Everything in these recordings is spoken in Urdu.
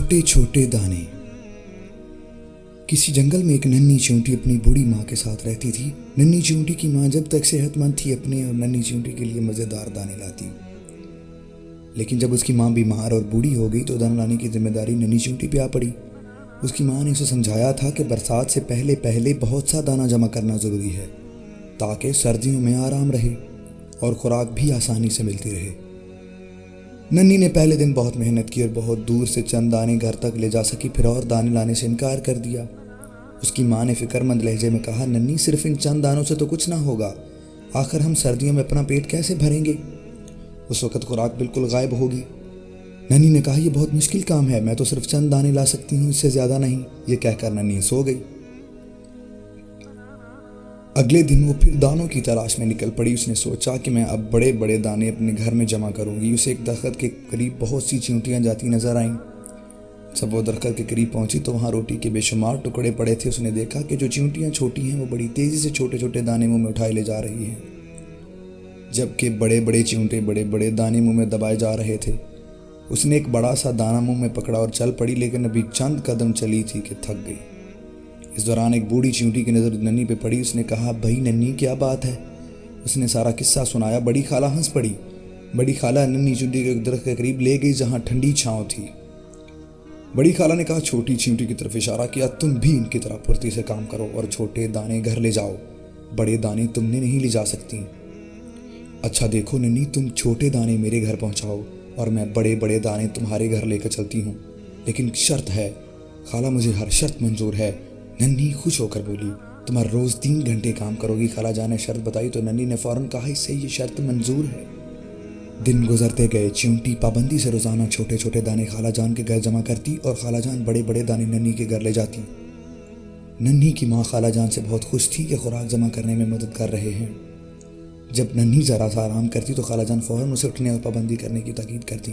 چھوٹے چھوٹے دانے۔ کسی جنگل میں ایک ننھی چیونٹی اپنی بوڑھی ماں کے ساتھ رہتی تھی۔ ننھی چیونٹی کی ماں جب تک صحت مند تھی اپنے اور ننھی چیونٹی کے لیے مزیدار دانے لاتی، لیکن جب اس کی ماں بیمار اور بوڑھی ہو گئی تو دانے لانے کی ذمہ داری ننھی چیونٹی پہ آ پڑی۔ اس کی ماں نے اسے سمجھایا تھا کہ برسات سے پہلے بہت سا دانہ جمع کرنا ضروری ہے تاکہ سردیوں میں آرام رہے اور خوراک بھی آسانی سے ملتی رہے۔ ننھی نے پہلے دن بہت محنت کی اور بہت دور سے چند دانے گھر تک لے جا سکی، پھر اور دانے لانے سے انکار کر دیا۔ اس کی ماں نے فکر مند لہجے میں کہا، ننھی صرف ان چند دانوں سے تو کچھ نہ ہوگا، آخر ہم سردیوں میں اپنا پیٹ کیسے بھریں گے؟ اس وقت خوراک بالکل غائب ہوگی۔ ننھی نے کہا، یہ بہت مشکل کام ہے، میں تو صرف چند دانے لا سکتی ہوں، اس سے زیادہ نہیں۔ یہ کہہ کر ننھی سو گئی۔ اگلے دن وہ پھر دانوں کی تلاش میں نکل پڑی۔ اس نے سوچا کہ میں اب بڑے بڑے دانے اپنے گھر میں جمع کروں گی۔ اسے ایک درخت کے قریب بہت سی چیونٹیاں جاتی نظر آئیں۔ جب وہ درخت کے قریب پہنچی تو وہاں روٹی کے بے شمار ٹکڑے پڑے تھے۔ اس نے دیکھا کہ جو چیونٹیاں چھوٹی ہیں وہ بڑی تیزی سے چھوٹے چھوٹے دانے منہ میں اٹھائے لے جا رہی ہیں، جبکہ بڑے بڑے چیونٹے بڑے بڑے دانے منہ میں دبائے جا رہے تھے۔ اس نے ایک بڑا سا دانہ منہ میں پکڑا اور چل پڑی، لیکن ابھی چند قدم چلی تھی کہ تھک گئی۔ اس دوران ایک بوڑھی چیونٹی کی نظر ننھی پہ پڑی۔ اس نے کہا، بھائی ننھی کیا بات ہے؟ اس نے سارا قصہ سنایا۔ بڑی خالہ ہنس پڑی۔ بڑی خالہ ننھی چیونٹی کو ایک درخت کے قریب لے گئی جہاں ٹھنڈی چھاؤں تھی۔ بڑی خالہ نے کہا، چھوٹی چیونٹی کی طرف اشارہ کیا، تم بھی ان کی طرح پھرتی سے کام کرو اور چھوٹے دانے گھر لے جاؤ، بڑے دانے تم نے نہیں لے جا سکتی۔ اچھا دیکھو ننھی، تم چھوٹے دانے میرے گھر پہنچاؤ اور میں بڑے بڑے دانے تمہارے گھر لے کر چلتی ہوں، لیکن شرط ہے۔ خالہ مجھے ہر شرط منظور ہے، ننھی خوش ہو کر بولی۔ تم ہر روز 3 گھنٹے کام کرو گی۔ خالہ جان نے شرط بتائی تو ننھی نے فوراً کہا، اس سے یہ شرط منظور ہے۔ دن گزرتے گئے۔ چیونٹی پابندی سے روزانہ چھوٹے چھوٹے دانے خالہ جان کے گھر جمع کرتی اور خالہ جان بڑے بڑے دانے ننھی کے گھر لے جاتی۔ ننھی کی ماں خالہ جان سے بہت خوش تھی کہ خوراک جمع کرنے میں مدد کر رہے ہیں۔ جب ننھی ذرا سا آرام کرتی تو خالہ جان فوراً اسے اٹھنے اور پابندی کرنے کی تاکید کرتی۔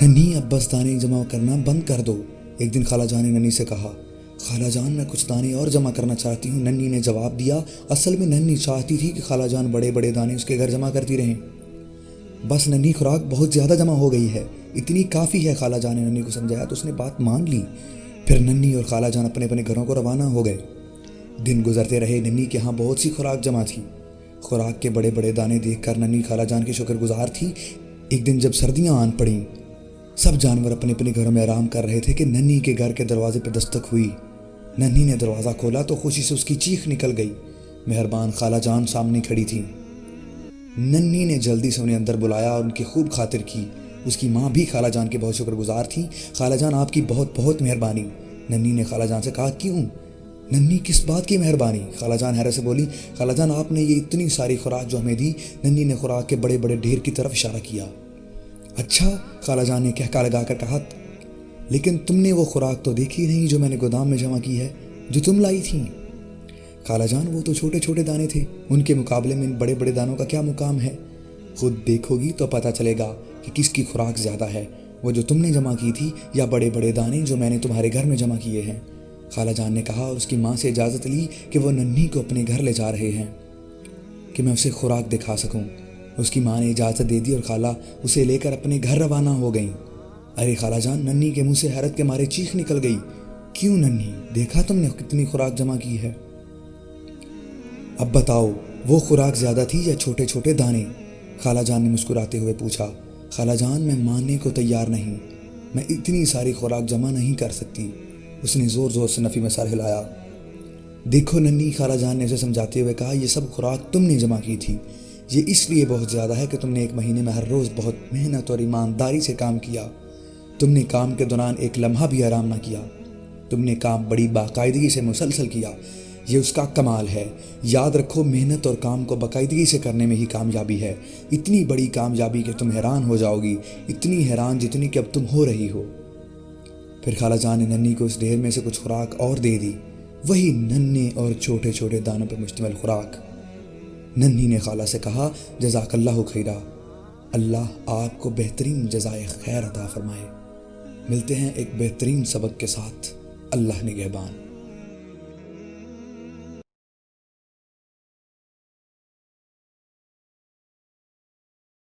ننھی اب بس دانے جمع کرنا بند کر دو۔ ایک دن خالہ جان نے ننھی سے کہا، خالہ جان میں کچھ دانے اور جمع کرنا چاہتی ہوں۔ ننھی نے جواب دیا، اصل میں ننھی چاہتی تھی کہ خالہ جان بڑے بڑے دانے اس کے گھر جمع کرتی رہیں۔ بس ننھی، خوراک بہت زیادہ جمع ہو گئی ہے، اتنی کافی ہے۔ خالہ جان نے ننھی کو سمجھایا تو اس نے بات مان لی۔ پھر ننھی اور خالہ جان اپنے اپنے گھروں کو روانہ ہو گئے۔ دن گزرتے رہے۔ ننھی کے ہاں بہت سی خوراک جمع تھی۔ خوراک کے بڑے بڑے دانے دیکھ کر ننھی خالہ جان کی شکر گزار تھی۔ ایک دن جب سردیاں آن پڑیں، سب جانور اپنے اپنے گھروں میں آرام کر رہے تھے کہ ننھی کے گھر کے دروازے پہ دستک ہوئی۔ ننھی نے دروازہ کھولا تو خوشی سے اس کی چیخ نکل گئی۔ مہربان خالہ جان سامنے کھڑی تھی۔ ننھی نے جلدی سے انہیں اندر بلایا اور ان کی خوب خاطر کی۔ اس کی ماں بھی خالہ جان کی بہت شکر گزار تھی۔ خالہ جان آپ کی بہت بہت مہربانی۔ ننھی نے خالہ جان سے کہا، کیوں؟ ننھی، کس بات کی مہربانی؟ خالہ جان حیرت سے بولی، خالہ جان آپ نے یہ اتنی ساری خوراک جو ہمیں دی۔ ننھی نے خوراک کے بڑے بڑے ڈھیر کی طرف اشارہ کیا۔ اچھا، خالہ جان نے کہکا لگا کر کہا، لیکن تم نے وہ خوراک تو دیکھی نہیں جو میں نے گودام میں جمع کی ہے، جو تم لائی تھی۔ خالہ جان، وہ تو چھوٹے چھوٹے دانے تھے، ان کے مقابلے میں ان بڑے بڑے دانوں کا کیا مقام ہے؟ خود دیکھو گی تو پتہ چلے گا کہ کس کی خوراک زیادہ ہے، وہ جو تم نے جمع کی تھی یا بڑے بڑے دانے جو میں نے تمہارے گھر میں جمع کیے ہیں۔ خالہ جان نے کہا اور اس کی ماں سے اجازت لی کہ وہ ننھی کو اپنے گھر لے جا رہے ہیں کہ میں اسے خوراک دکھا سکوں۔ اس کی ماں نے اجازت دے دی اور خالہ اسے لے کر اپنے گھر روانہ ہو گئیں۔ ارے خالہ جان، ننھی کے منہ سے حیرت کے مارے چیخ نکل گئی۔ کیوں ننھی، دیکھا تم نے کتنی خوراک جمع کی ہے؟ اب بتاؤ، وہ خوراک زیادہ تھی یا چھوٹے چھوٹے دانے؟ خالہ جان نے مسکراتے ہوئے پوچھا۔ خالہ جان، میں ماننے کو تیار نہیں، میں اتنی ساری خوراک جمع نہیں کر سکتی۔ اس نے زور زور سے نفی میں سر ہلایا۔ دیکھو ننھی، خالہ جان نے اسے سمجھاتے ہوئے کہا، یہ سب خوراک تم نے جمع کی تھی، یہ اس لیے بہت زیادہ ہے کہ تم نے 1 مہینے میں ہر روز بہت محنت اور ایمانداری سے کام کیا۔ تم نے کام کے دوران ایک لمحہ بھی آرام نہ کیا۔ تم نے کام بڑی باقاعدگی سے مسلسل کیا، یہ اس کا کمال ہے۔ یاد رکھو، محنت اور کام کو باقاعدگی سے کرنے میں ہی کامیابی ہے۔ اتنی بڑی کامیابی کہ تم حیران ہو جاؤ گی، اتنی حیران جتنی کہ اب تم ہو رہی ہو۔ پھر خالہ جان نے ننھی کو اس ڈھیر میں سے کچھ خوراک اور دے دی، وہی ننھے اور چھوٹے چھوٹے دانوں پر مشتمل خوراک۔ ننھی نے خالہ سے کہا، جزاک اللہ خیرہ، اللہ آپ کو بہترین جزائے خیر عطا فرمائے۔ ملتے ہیں ایک بہترین سبق کے ساتھ۔ اللہ نگہبان۔